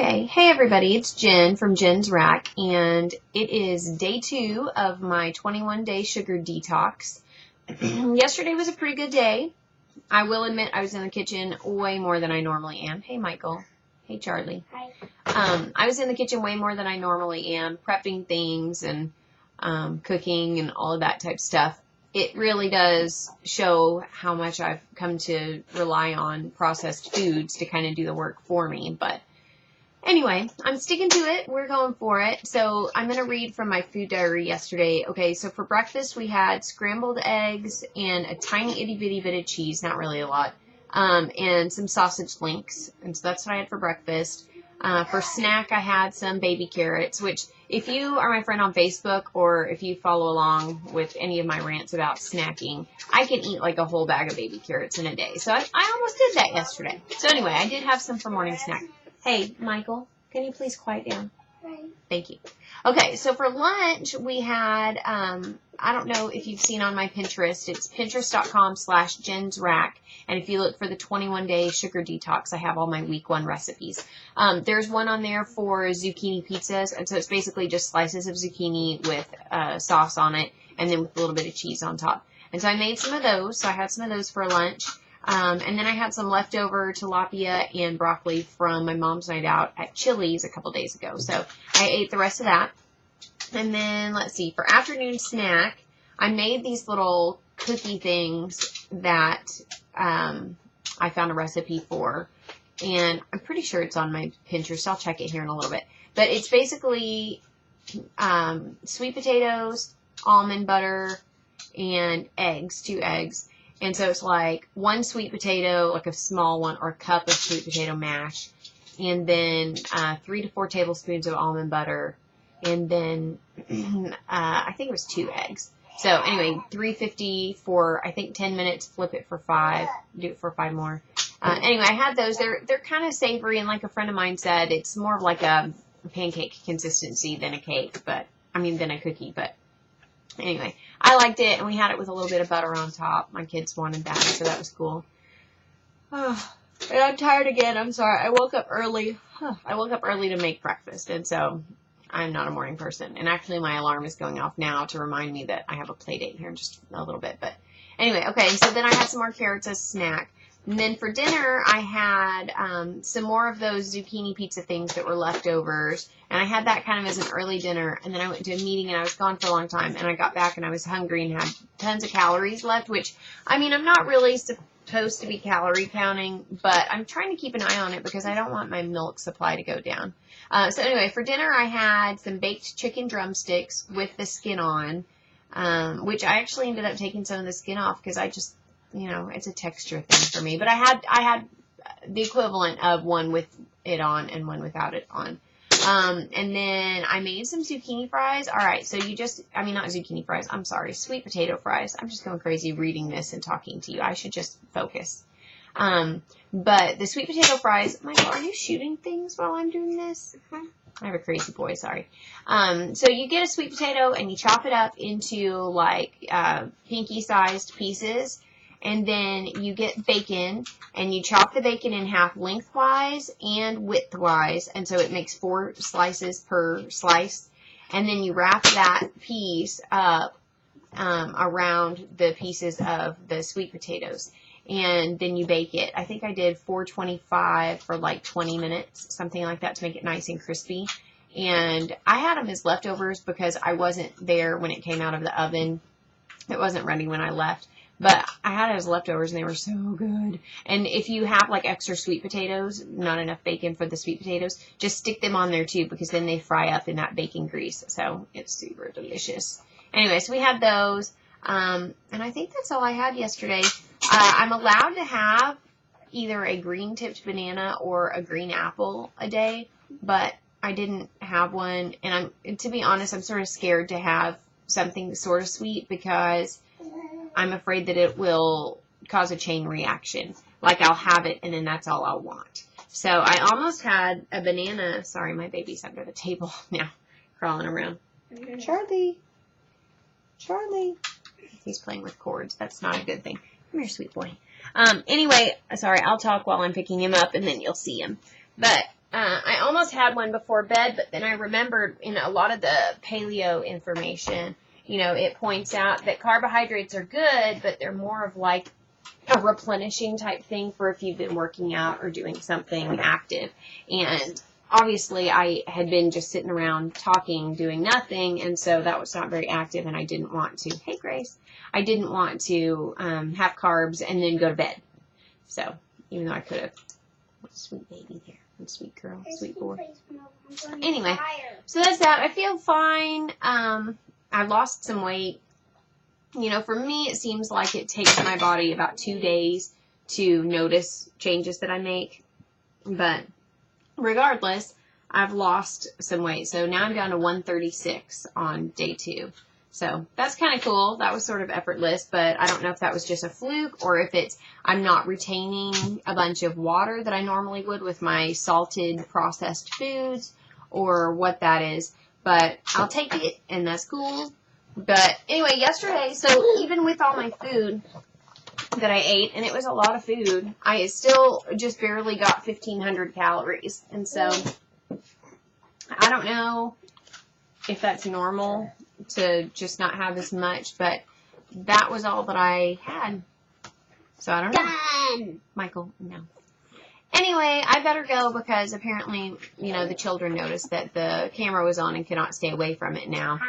Okay, hey everybody, it's Jen from JennsRAQ, and it is day 2 of my 21-day sugar detox. Yesterday was a pretty good day. I will admit I was in the kitchen way more than I normally am. Hey Michael. Hey Charlie. Hi. I was in the kitchen way more than I normally am, prepping things and cooking and all of that type of stuff. It really does show how much I've come to rely on processed foods to kind of do the work for me, but anyway, I'm sticking to it. We're going for it. So I'm going to read from my food diary yesterday. Okay, so for breakfast we had scrambled eggs and a tiny itty bitty bit of cheese, not really a lot, and some sausage links. And so that's what I had for breakfast. For snack I had some baby carrots, which if you are my friend on Facebook or if you follow along with any of my rants about snacking, I can eat like a whole bag of baby carrots in a day. So I almost did that yesterday. So anyway, I did have some for morning snack. Hey, Michael, can you please quiet down? Right. Thank you. Okay, so for lunch, we had, I don't know if you've seen on my Pinterest, it's pinterest.com/JennsRAQ, and if you look for the 21-day sugar detox, I have all my week 1 recipes. There's one on there for zucchini pizzas, and so it's basically just slices of zucchini with sauce on it, and then with a little bit of cheese on top. And so I made some of those, so I had some of those for lunch. And then I had some leftover tilapia and broccoli from my mom's night out at Chili's a couple days ago. So I ate the rest of that. And then, let's see, for afternoon snack, I made these little cookie things that I found a recipe for. And I'm pretty sure it's on my Pinterest. I'll check it here in a little bit. But it's basically sweet potatoes, almond butter, and eggs, 2 eggs. And so it's like 1 sweet potato, like a small one, or a cup of sweet potato mash. And then 3 to 4 tablespoons of almond butter. And then I think it was 2 eggs. So anyway, $3.50 for, I think, 10 minutes. Flip it for 5. Do it for 5 more. Anyway, I had those. They're kind of savory. And like a friend of mine said, it's more of like a pancake consistency than a cake. Than a cookie. But anyway, I liked it, and we had it with a little bit of butter on top. My kids wanted that, so that was cool. Oh, and I'm tired again. I'm sorry. I woke up early. I woke up early to make breakfast, and so I'm not a morning person. And actually, my alarm is going off now to remind me that I have a play date here in just a little bit. But anyway, okay, so then I had some more carrots as a snack. And then for dinner, I had some more of those zucchini pizza things that were leftovers. And I had that kind of as an early dinner. And then I went to a meeting, and I was gone for a long time. And I got back, and I was hungry and had tons of calories left, which, I'm not really supposed to be calorie counting, but I'm trying to keep an eye on it because I don't want my milk supply to go down. So anyway, for dinner, I had some baked chicken drumsticks with the skin on, which I actually ended up taking some of the skin off because I just, it's a texture thing for me. But I had the equivalent of one with it on and one without it on. And then I made some zucchini fries. All right, so not zucchini fries. I'm sorry, sweet potato fries. I'm just going crazy reading this and talking to you. I should just focus. But the sweet potato fries, Michael, are you shooting things while I'm doing this? I have a crazy boy, sorry. So you get a sweet potato and you chop it up into like pinky-sized pieces. And then you get bacon, and you chop the bacon in half lengthwise and widthwise, and so it makes 4 slices per slice. And then you wrap that piece up around the pieces of the sweet potatoes, and then you bake it. I think I did 425 for like 20 minutes, something like that, to make it nice and crispy. And I had them as leftovers because I wasn't there when it came out of the oven. It wasn't ready when I left. But I had it as leftovers, and they were so good. And if you have, like, extra sweet potatoes, not enough bacon for the sweet potatoes, just stick them on there, too, because then they fry up in that bacon grease. So it's super delicious. Anyway, so we had those. And I think that's all I had yesterday. I'm allowed to have either a green-tipped banana or a green apple a day, but I didn't have one. And to be honest, I'm sort of scared to have something sort of sweet because I'm afraid that it will cause a chain reaction. Like I'll have it and then that's all I'll want. So I almost had a banana. Sorry, my baby's under the table now, crawling around. Charlie. He's playing with cords. That's not a good thing. Come here, sweet boy. Anyway, sorry, I'll talk while I'm picking him up and then you'll see him. But I almost had one before bed, but then I remembered in a lot of the paleo information, it points out that carbohydrates are good, but they're more of like a replenishing type thing for if you've been working out or doing something active. And obviously I had been just sitting around talking, doing nothing, and so that was not very active, and I didn't want to, hey Grace, I didn't want to have carbs and then go to bed. So, even though I could have. What a sweet baby there. What a sweet girl, sweet boy. Anyway, so that's that. I feel fine. I lost some weight. For me, it seems like it takes my body about 2 days to notice changes that I make. But regardless, I've lost some weight. So now I'm down to 136 on day 2. So that's kind of cool. That was sort of effortless, but I don't know if that was just a fluke or if it's I'm not retaining a bunch of water that I normally would with my salted processed foods or what that is. But I'll take it, and that's cool. But anyway, yesterday, so even with all my food that I ate, and it was a lot of food, I still just barely got 1,500 calories. And so I don't know if that's normal to just not have as much, but that was all that I had. So I don't know. Michael, no. Anyway, I better go because apparently, the children noticed that the camera was on and cannot stay away from it now.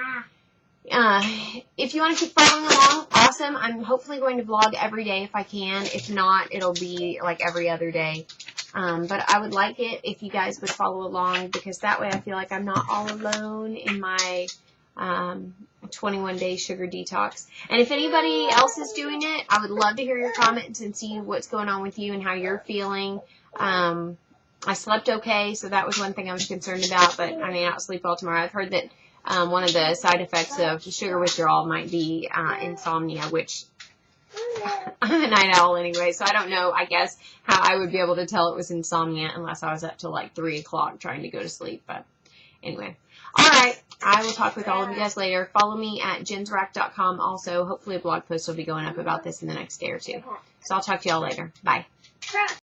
If you want to keep following along, awesome. I'm hopefully going to vlog every day if I can. If not, it'll be like every other day. But I would like it if you guys would follow along because that way I feel like I'm not all alone in my 21-day sugar detox. And if anybody else is doing it, I would love to hear your comments and see what's going on with you and how you're feeling. I slept okay, so that was one thing I was concerned about, but I may not sleep well tomorrow. I've heard that one of the side effects of sugar withdrawal might be insomnia, which I'm a night owl anyway, so I don't know, I guess, how I would be able to tell it was insomnia unless I was up till like 3 o'clock trying to go to sleep. But anyway. Alright, I will talk with all of you guys later. Follow me at JennsRAQ.com. Also, hopefully a blog post will be going up about this in the next day or two. So I'll talk to y'all later. Bye.